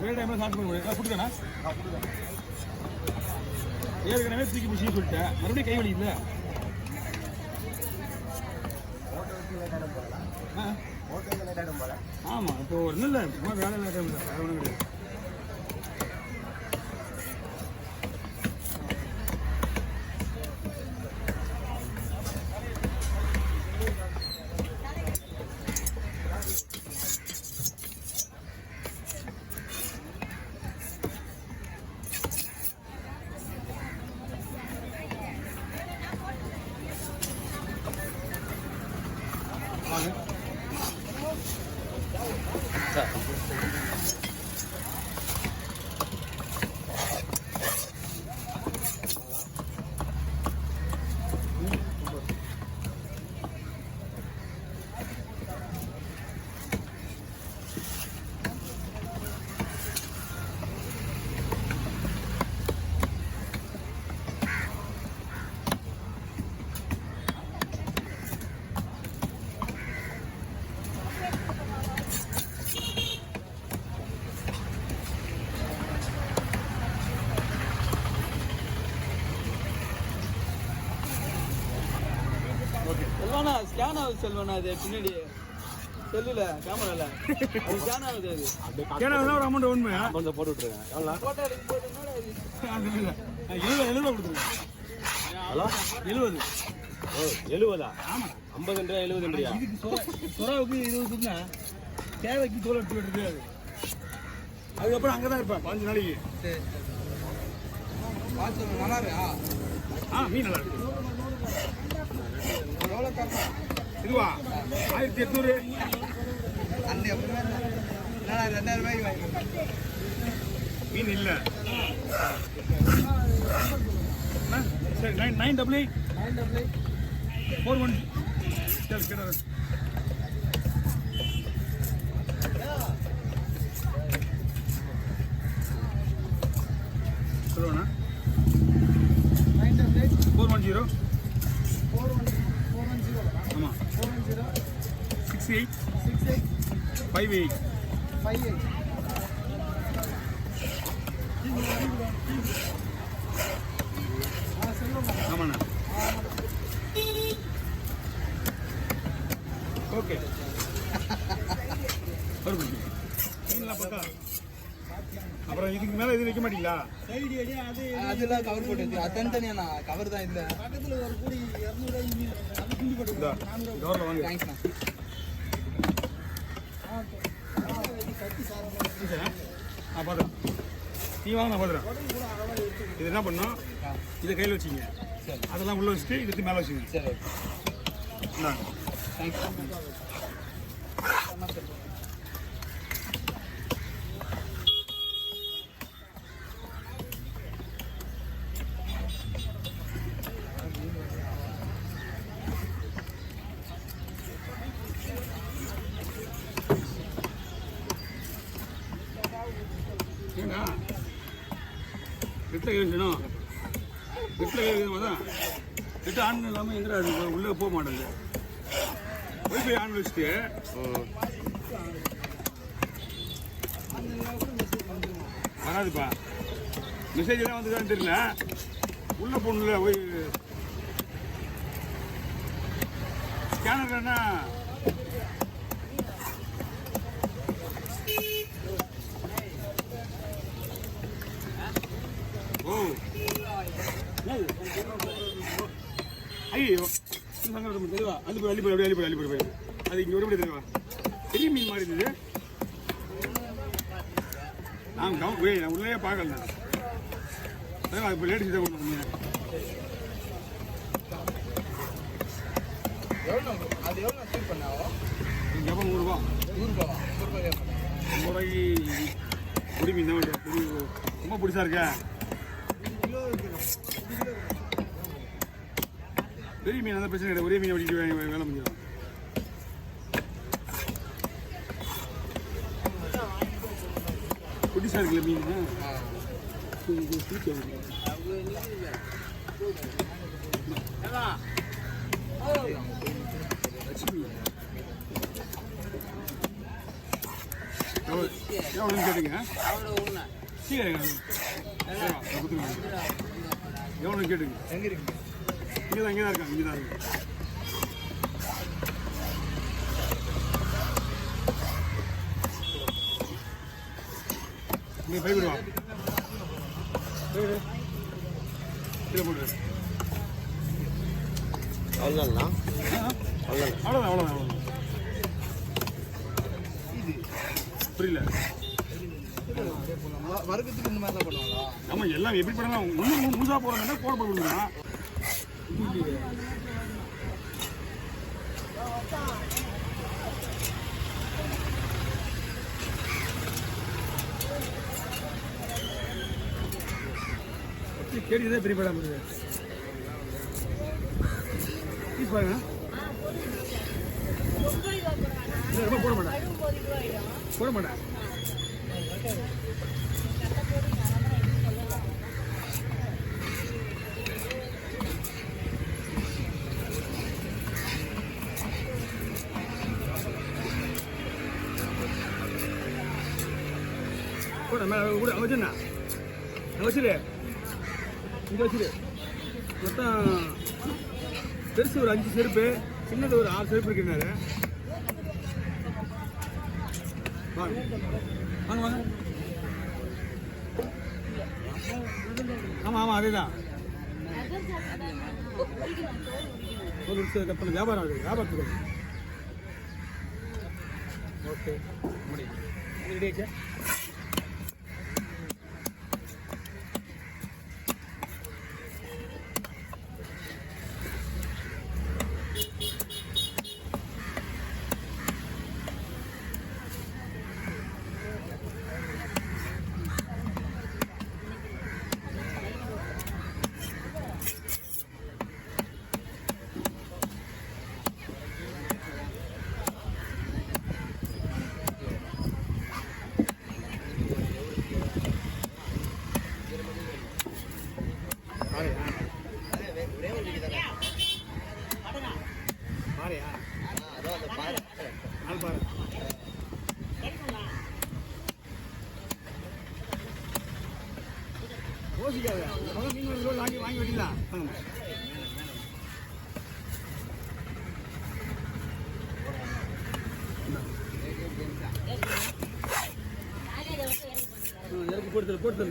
ஒரே டைமில் சாப்பிட்டு போக முடியாது ஃபுட்டுதானா ஏற்கனவே தூக்கி மிஷின் சொல்லிட்டேன் மறுபடியும் கை வலி இல்லை ஆமாம் இப்போ ஒன்றும் இல்லை சும்மா வேலை இல்லை டைம் இல்லை வேறு ஒன்றும் கிடையாது செல்வானா ஸ்கேன் ஆகுது செல்வானா அது பின்னாடி செல்லுல கேமரால அது ஸ்கேன் ஆகுது அது ஸ்கேன் ஆகுதுன்னா ஒரு அமௌண்ட் ஒன்று கொஞ்சம் போட்டு விட்டுருங்க எவ்வளோ போட்டோ எடுக்க போட்டுனால அது 70 கொடுத்துருங்க ஹலோ 70 ஓ 70 ஆமாம் 50 70 இதுக்கு சுறாவுக்கு 20 தேவைக்கு தோல் எடுத்து இருக்காது அதுக்கப்புறம் அங்கே தான் இருப்பேன் 5 நாளைக்கு சரி பார்த்து நல்லா இருக்கா மீன் நல்லா இருக்கு எவ்வளோ தரணும் இதுவா 1800 அந்த எப்பவுமே என்னடா 2000 ரூபாய்க்கு வாங்கிக்கிறேன் மீன் இல்லை சரி 988 41 சரி கேட்டாரு சொல்லுவாண்ணா 410 ஆமாம் 68 58 ஆமாண்ணா ஓகே பார்த்தா அப்புறம் இதுக்கு மேலே எதுவும் வைக்க மாட்டீங்களா அதெல்லாம் கவர் போட்டு அது தனித்தனியாண்ணா கவர் தான் இல்லை பக்கத்தில் ஒரு கூடி 200 கவரில் வாங்க தேங்க்ஸ்ண்ணா பார்த்துறேன் நீ வாங்க நான் பார்த்துறேன் இது என்ன பண்ணோம் இதை கையில் வச்சுங்க அதெல்லாம் உள்ளே வச்சுட்டு இதுக்கு மேலே வச்சுங்க சரி இந்தாங்க தேங்க்ஸ் ஏண்டா நெட்டில் கேட்கணும் நெட்டில் கேட்குது தான் நெட்டு ஆன் இல்லாமல் எங்கே அது உள்ளே போக மாட்டேங்குது ஒய்ஃபை ஆன் வச்சுட்டு வராதுப்பா மெசேஜ் எல்லாம் வந்துதான்னு தெரியல உள்ளே போகணும்ல போய் ஸ்கேனர்னா ஓ ஐயோ தெளிவா அது போய் அள்ளிப்போய் அப்படியே அள்ளிப்போய் போய் அது இங்கே ஒரு தெளிவா பெரிய மீன் மாதிரி இருந்தது நான் நான் உள்ளே பார்க்கல நான் இப்போ லேடிஸ் தான் கொண்டு வந்தேன் அது எவ்வளோ சூட் பண்ணாவோ எப்போ 100 ரூபா 100 ரூபாய்க்கு பொடி மீன் தான் ரொம்ப பிடிச்சா இருக்கா பெரிய மீன் தான் பிரச்சனை கிடையாது ஒரே மீன் வெட்டிட்டு வேலை முடியும் புதுசாக இருக்குல்ல மீன் லட்சுமி எவ்வளோன்னு கேட்டுங்க சீக்கிரம் எவ்வளோன்னு கேட்டுங்க எங்க இருக்கு இங்கே தான் இருக்காங்க இங்கே தான் இருக்கு இங்கே பை விடுவா கீழே போட்டு அவ்வளோதான்ண்ணா அவ்வளோதான் அவ்வளோதான் புரியல வர்க்கத்துக்கு இந்த மாதிரி தான் பண்ணுவாங்களா நம்ம எல்லாம் எப்படி பண்ணலாம் ஒன்றும் முழுசாக போகிறாங்கன்னா போட போடுங்களா கேட்டுதான் பெரிய படம் பாருங்க ரொம்ப போட மாட்டேன் போட மாட்டேன் போட கூட வச்சுண்ணா வச்சிரு இங்கே வச்சிரு மொத்தம் பெருசு ஒரு 5 செருப்பு சின்னது ஒரு 6 செருப்பு இருக்குனாரு வாங்க வாங்க வாங்க ஆமாம் ஆமாம் அதே தான் ஒரு நிமிஷம் கட் பண்ண வியாபாரம் ஆகுது வியாபாரத்துக்கு ஓகே முடியும் ரெடி ஆச்சா வாங்கி வாங்கி வெட்டிடலாம் இறக்கி போட்டு